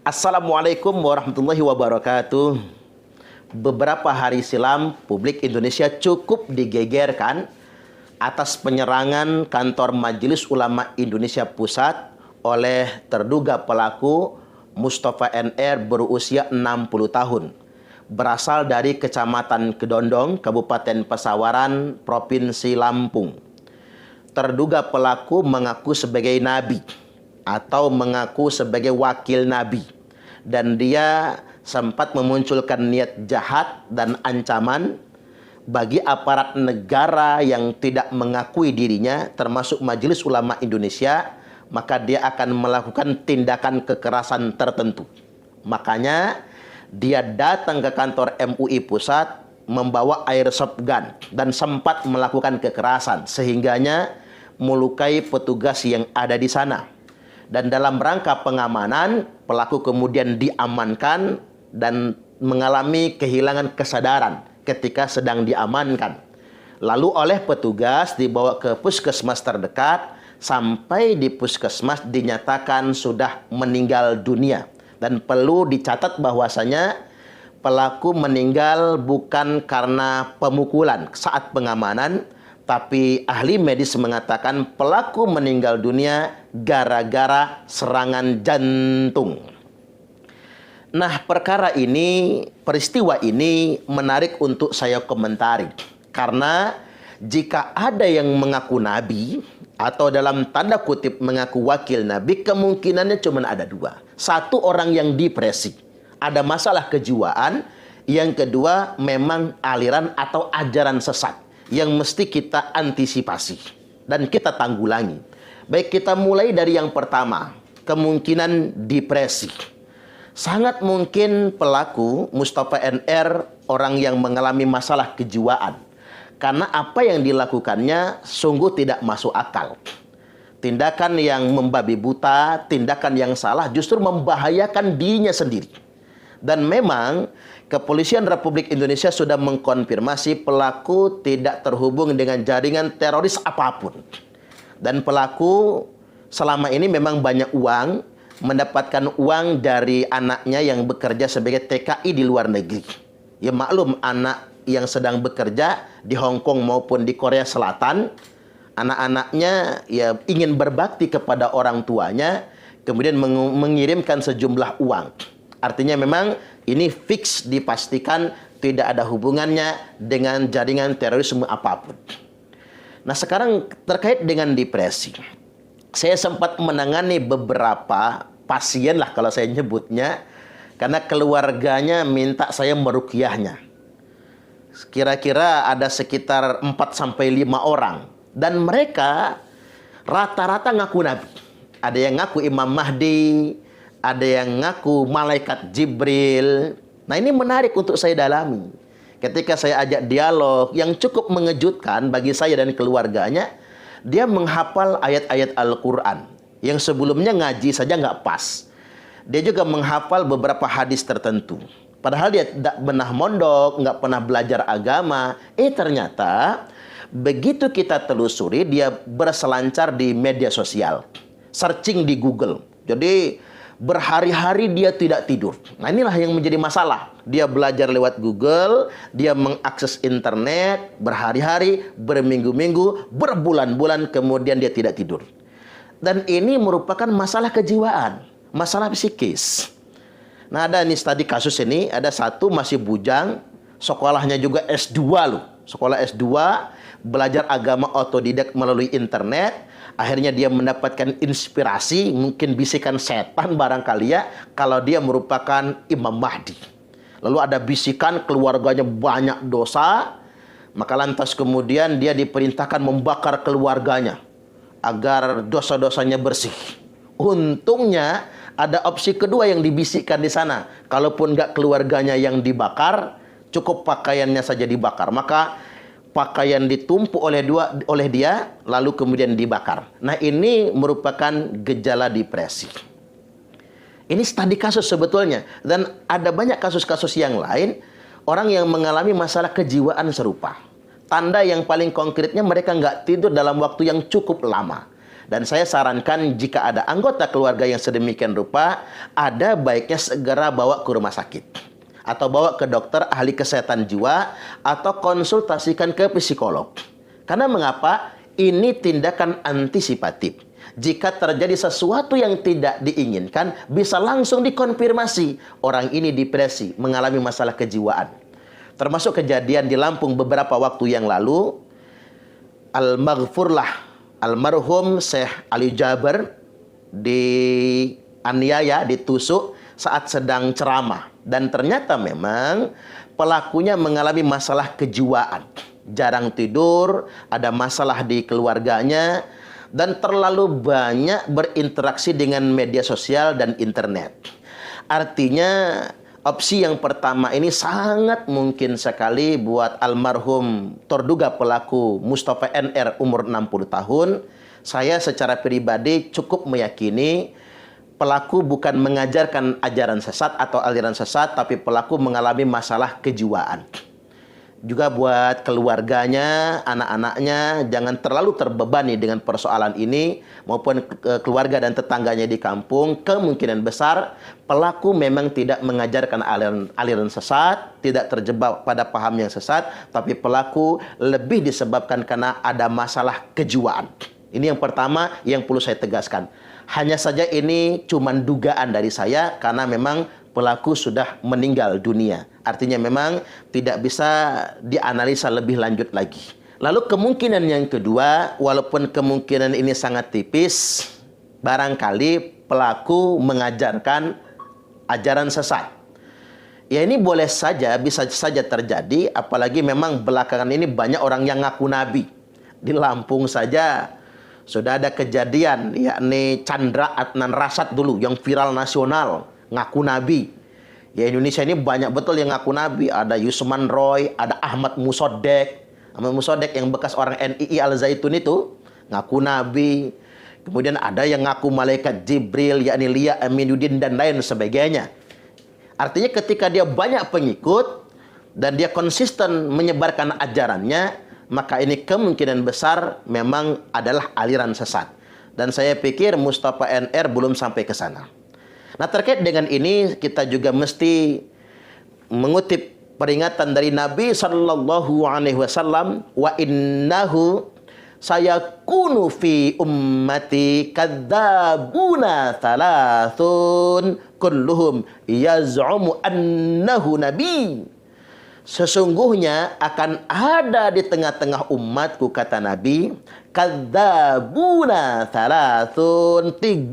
Assalamualaikum warahmatullahi wabarakatuh. Beberapa hari silam, publik Indonesia cukup digegerkan atas penyerangan kantor Majelis Ulama Indonesia Pusat oleh terduga pelaku Mustafa NR berusia 60 tahun. Berasal dari Kecamatan Kedondong, Kabupaten Pesawaran, Provinsi Lampung. Terduga pelaku mengaku sebagai nabi atau mengaku sebagai wakil nabi, dan dia sempat memunculkan niat jahat dan ancaman bagi aparat negara yang tidak mengakui dirinya, termasuk Majelis Ulama Indonesia, maka dia akan melakukan tindakan kekerasan tertentu. Makanya dia datang ke kantor MUI Pusat membawa airsoft gun dan sempat melakukan kekerasan sehingganya melukai petugas yang ada di sana. Dan dalam rangka pengamanan, pelaku kemudian diamankan dan mengalami kehilangan kesadaran ketika sedang diamankan. Lalu oleh petugas dibawa ke puskesmas terdekat, sampai di puskesmas dinyatakan sudah meninggal dunia. Dan perlu dicatat bahwasanya pelaku meninggal bukan karena pemukulan saat pengamanan, tapi ahli medis mengatakan pelaku meninggal dunia gara-gara serangan jantung. Nah, peristiwa ini menarik untuk saya komentari. Karena jika ada yang mengaku nabi atau dalam tanda kutip mengaku wakil nabi, kemungkinannya cuma ada dua. Satu, orang yang depresi, ada masalah kejiwaan. Yang kedua, memang aliran atau ajaran sesat yang mesti kita antisipasi dan kita tanggulangi. Baik, kita mulai dari yang pertama, kemungkinan depresi. Sangat mungkin pelaku Mustafa NR orang yang mengalami masalah kejiwaan, karena apa yang dilakukannya sungguh tidak masuk akal. Tindakan yang membabi buta, tindakan yang salah, justru membahayakan dirinya sendiri. Dan memang Kepolisian Republik Indonesia sudah mengkonfirmasi pelaku tidak terhubung dengan jaringan teroris apapun. Dan pelaku selama ini memang banyak uang, mendapatkan uang dari anaknya yang bekerja sebagai TKI di luar negeri. Ya maklum, anak yang sedang bekerja di Hong Kong maupun di Korea Selatan, anak-anaknya ya ingin berbakti kepada orang tuanya, kemudian mengirimkan sejumlah uang. Artinya memang ini fix dipastikan tidak ada hubungannya dengan jaringan terorisme apapun. Nah, sekarang terkait dengan depresi. Saya sempat menangani beberapa pasien lah kalau saya nyebutnya, karena keluarganya minta saya meruqyahnya. Kira-kira ada sekitar 4-5 orang. Dan mereka rata-rata ngaku nabi. Ada yang ngaku Imam Mahdi, ada yang ngaku malaikat Jibril. Nah, ini menarik untuk saya dalami. Ketika saya ajak dialog yang cukup mengejutkan bagi saya dan keluarganya, dia menghafal ayat-ayat Al-Quran yang sebelumnya ngaji saja nggak pas. Dia juga menghafal beberapa hadis tertentu. Padahal dia tidak pernah mondok, nggak pernah belajar agama. Ternyata begitu kita telusuri, dia berselancar di media sosial, searching di Google. Jadi berhari-hari dia tidak tidur. Nah, inilah yang menjadi masalah. Dia belajar lewat Google, dia mengakses internet berhari-hari, berminggu-minggu, berbulan-bulan, kemudian dia tidak tidur. Dan ini merupakan masalah kejiwaan, masalah psikis. Nah, ada nih tadi kasus ini, ada satu masih bujang, sekolahnya juga S2 loh. Sekolah S2, belajar agama otodidak melalui internet. Akhirnya dia mendapatkan inspirasi, mungkin bisikan setan barangkali ya, kalau dia merupakan Imam Mahdi. Lalu ada bisikan keluarganya banyak dosa, maka lantas kemudian dia diperintahkan membakar keluarganya agar dosa-dosanya bersih. Untungnya ada opsi kedua yang dibisikkan di sana. Kalaupun nggak keluarganya yang dibakar, cukup pakaiannya saja dibakar. Maka pakaian ditumpuk oleh dia, lalu kemudian dibakar. Nah, ini merupakan gejala depresi. Ini studi kasus sebetulnya. Dan ada banyak kasus-kasus yang lain, orang yang mengalami masalah kejiwaan serupa. Tanda yang paling konkretnya mereka nggak tidur dalam waktu yang cukup lama. Dan saya sarankan jika ada anggota keluarga yang sedemikian rupa, ada baiknya segera bawa ke rumah sakit. Atau bawa ke dokter ahli kesehatan jiwa, atau konsultasikan ke psikolog. Karena mengapa? Ini tindakan antisipatif. Jika terjadi sesuatu yang tidak diinginkan, bisa langsung dikonfirmasi. Orang ini depresi, mengalami masalah kejiwaan. Termasuk kejadian di Lampung beberapa waktu yang lalu, almarhumlah almarhum Syekh Ali Jaber dianiaya, ditusuk saat sedang ceramah. Dan ternyata memang pelakunya mengalami masalah kejiwaan. Jarang tidur, ada masalah di keluarganya, dan terlalu banyak berinteraksi dengan media sosial dan internet. Artinya, opsi yang pertama ini sangat mungkin sekali buat almarhum terduga pelaku Mustafa NR umur 60 tahun. Saya secara pribadi cukup meyakini pelaku bukan mengajarkan ajaran sesat atau aliran sesat, tapi pelaku mengalami masalah kejiwaan. Juga buat keluarganya, anak-anaknya, jangan terlalu terbebani dengan persoalan ini, maupun keluarga dan tetangganya di kampung. Kemungkinan besar pelaku memang tidak mengajarkan aliran sesat, tidak terjebak pada paham yang sesat, tapi pelaku lebih disebabkan karena ada masalah kejiwaan. Ini yang pertama yang perlu saya tegaskan. Hanya saja ini cuma dugaan dari saya, karena memang pelaku sudah meninggal dunia. Artinya memang tidak bisa dianalisa lebih lanjut lagi. Lalu kemungkinan yang kedua, walaupun kemungkinan ini sangat tipis, barangkali pelaku mengajarkan ajaran sesat. Ya, ini boleh saja, bisa saja terjadi, apalagi memang belakangan ini banyak orang yang ngaku nabi. Di Lampung saja sudah ada kejadian, yakni Chandra Adnan Rasad dulu yang viral nasional, ngaku nabi. Ya, Indonesia ini banyak betul yang ngaku nabi. Ada Yusman Roy, ada Ahmad Musodek. Ahmad Musodek yang bekas orang NII Al Zaitun itu ngaku nabi. Kemudian ada yang ngaku malaikat Jibril, yakni Lia Aminuddin dan lain sebagainya. Artinya ketika dia banyak pengikut dan dia konsisten menyebarkan ajarannya, maka ini kemungkinan besar memang adalah aliran sesat. Dan saya pikir Mustafa NR belum sampai ke sana. Nah, terkait dengan ini kita juga mesti mengutip peringatan dari Nabi sallallahu alaihi wasallam, wa innahu sayakunu fi ummati kadzabuna thalathun kulluhum yaz'umu annahu nabi. Sesungguhnya akan ada di tengah-tengah umatku, kata Nabi, kadzabuna thalathun, 30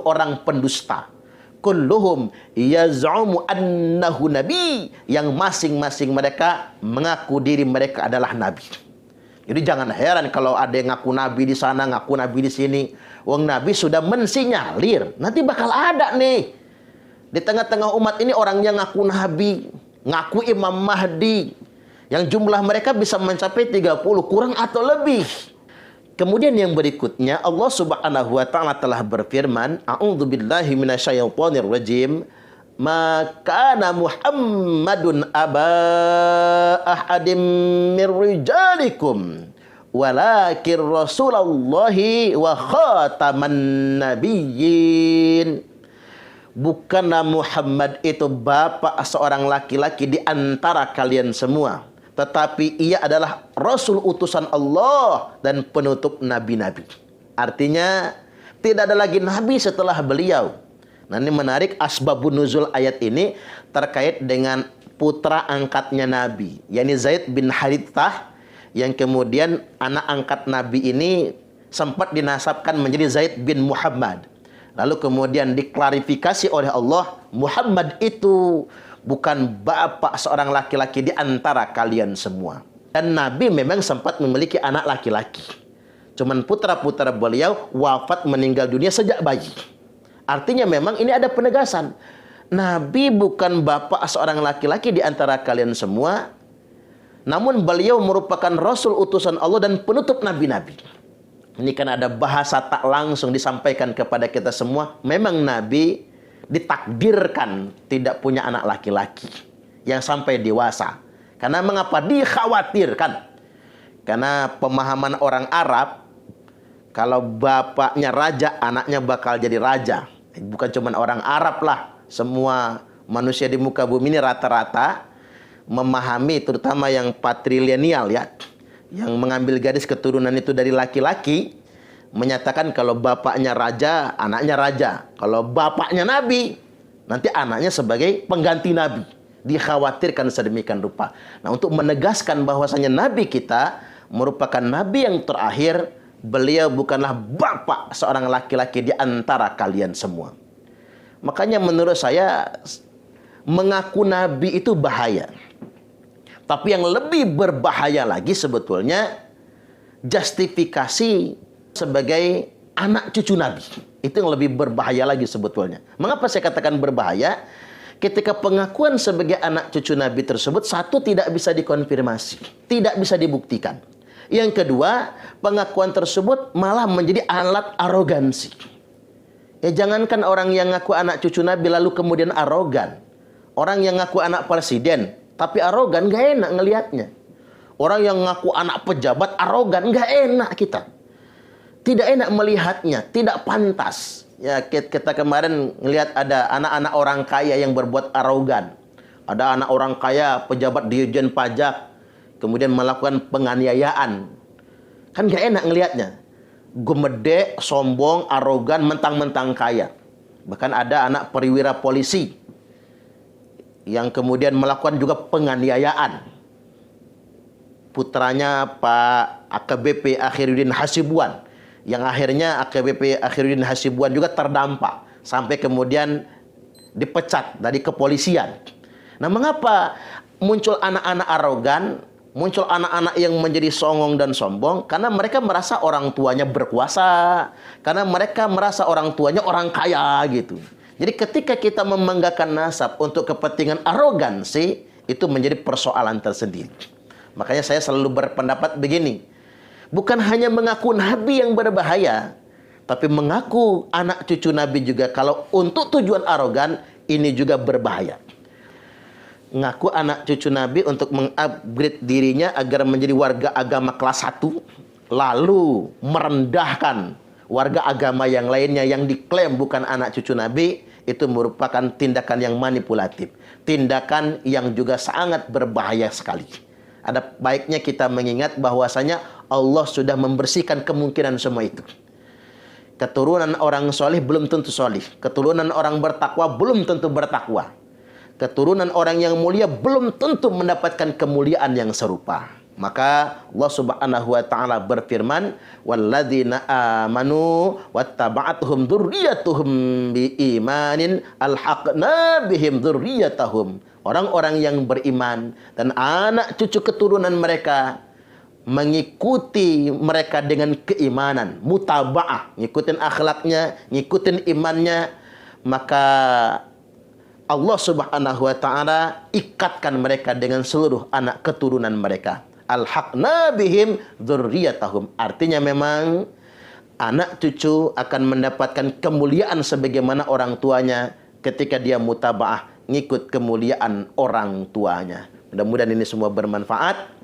orang pendusta. Kulluhum yaz'umu annahu nabi, yang masing-masing mereka mengaku diri mereka adalah nabi. Jadi jangan heran kalau ada yang ngaku nabi di sana, ngaku nabi di sini. Wong Nabi sudah mensinyalir nanti bakal ada nih di tengah-tengah umat ini orang yang ngaku nabi, ngaku Imam Mahdi, yang jumlah mereka bisa mencapai 30 kurang atau lebih. Kemudian yang berikutnya, Allah Subhanahu wa taala telah berfirman, a'udzubillahi minasyaitonir rajim, ma kana Muhammadun aba ahadim mir rijalikum walakin rasulullahi wa khataman nabiyyin. Bukanlah Muhammad itu bapak seorang laki-laki di antara kalian semua, tetapi ia adalah Rasul utusan Allah dan penutup nabi-nabi. Artinya tidak ada lagi nabi setelah beliau. Nah, ini menarik, asbabun nuzul ayat ini terkait dengan putra angkatnya Nabi, yakni Zaid bin Harithah, yang kemudian anak angkat Nabi ini sempat dinasabkan menjadi Zaid bin Muhammad. Lalu kemudian diklarifikasi oleh Allah, Muhammad itu bukan bapak seorang laki-laki di antara kalian semua. Dan Nabi memang sempat memiliki anak laki-laki. Cuman putra-putra beliau wafat meninggal dunia sejak bayi. Artinya memang ini ada penegasan. Nabi bukan bapak seorang laki-laki di antara kalian semua. Namun beliau merupakan Rasul utusan Allah dan penutup nabi-nabi. Ini kan ada bahasa tak langsung disampaikan kepada kita semua. Memang Nabi ditakdirkan tidak punya anak laki-laki yang sampai dewasa. Karena mengapa? Dikhawatirkan. Karena pemahaman orang Arab, Kalau bapaknya raja, anaknya bakal jadi raja. Bukan cuma orang Arab lah. Semua manusia di muka bumi ini rata-rata memahami, terutama yang patrilineal ya, yang mengambil garis keturunan itu dari laki-laki, menyatakan kalau bapaknya raja, anaknya raja. Kalau bapaknya nabi, nanti anaknya sebagai pengganti nabi. Dikhawatirkan sedemikian rupa. Nah, untuk menegaskan bahwasanya nabi kita merupakan nabi yang terakhir, beliau bukanlah bapak seorang laki-laki di antara kalian semua. Makanya menurut saya mengaku nabi itu bahaya. Tapi yang lebih berbahaya lagi sebetulnya justifikasi sebagai anak cucu nabi. Itu yang lebih berbahaya lagi sebetulnya. Mengapa saya katakan berbahaya? Ketika pengakuan sebagai anak cucu nabi tersebut, satu, tidak bisa dikonfirmasi, tidak bisa dibuktikan. Yang kedua, pengakuan tersebut malah menjadi alat arogansi. Ya, jangankan orang yang ngaku anak cucu nabi lalu kemudian arogan. Orang yang ngaku anak presiden tapi arogan, gak enak ngelihatnya. Orang yang ngaku anak pejabat arogan, gak enak kita. Tidak enak melihatnya, tidak pantas. Ya, kita kemarin ngelihat ada anak-anak orang kaya yang berbuat arogan. Ada anak orang kaya pejabat Dirjen Pajak kemudian melakukan penganiayaan. Kan gak enak ngelihatnya. Gemede, sombong, arogan, mentang-mentang kaya. Bahkan ada anak perwira polisi yang kemudian melakukan juga penganiayaan. Putranya Pak AKBP Akhiruddin Hasibuan, yang akhirnya AKBP Akhiruddin Hasibuan juga terdampak sampai kemudian dipecat dari kepolisian. Nah, mengapa muncul anak-anak arogan, muncul anak-anak yang menjadi songong dan sombong? Karena mereka merasa orang tuanya berkuasa, karena mereka merasa orang tuanya orang kaya gitu. Jadi ketika kita membanggakan nasab untuk kepentingan arogansi, itu menjadi persoalan tersendiri. Makanya saya selalu berpendapat begini, bukan hanya mengaku nabi yang berbahaya, tapi mengaku anak cucu nabi juga kalau untuk tujuan arogan, ini juga berbahaya. Ngaku anak cucu nabi untuk mengupgrade dirinya agar menjadi warga agama kelas 1, lalu merendahkan warga agama yang lainnya yang diklaim bukan anak cucu nabi, itu merupakan tindakan yang manipulatif, tindakan yang juga sangat berbahaya sekali. Ada baiknya kita mengingat bahwasanya Allah sudah membersihkan kemungkinan semua itu. Keturunan orang soleh belum tentu soleh, keturunan orang bertakwa belum tentu bertakwa, keturunan orang yang mulia belum tentu mendapatkan kemuliaan yang serupa. Maka Allah Subhanahu wa taala berfirman, "Walladzina amanu wattaba'atuhum dzurriyyatuhum biimanin alhaqna bihim dzurriyyatahum." Orang-orang yang beriman dan anak cucu keturunan mereka mengikuti mereka dengan keimanan, mutaba'ah, ngikutin akhlaknya, ngikutin imannya, maka Allah Subhanahu wa taala ikatkan mereka dengan seluruh anak keturunan mereka. Alhaqna bihim dzurriyyatahum. Artinya memang anak cucu akan mendapatkan kemuliaan sebagaimana orang tuanya ketika dia mutabaah, ngikut kemuliaan orang tuanya. Mudah-mudahan ini semua bermanfaat.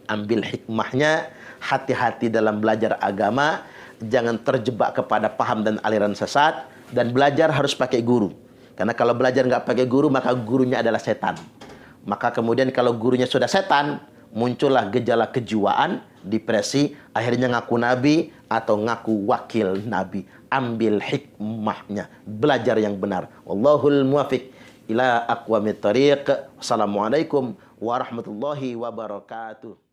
Ambil hikmahnya, hati-hati dalam belajar agama, jangan terjebak kepada paham dan aliran sesat, dan belajar harus pakai guru. Karena kalau belajar nggak pakai guru, maka gurunya adalah setan. Maka kemudian kalau gurunya sudah setan, muncullah gejala kejiwaan, depresi, akhirnya ngaku nabi atau ngaku wakil nabi. Ambil hikmahnya, belajar yang benar. Wallahul muwafiq ila aqwamit thariq. Wassalamualaikum warahmatullahi wabarakatuh.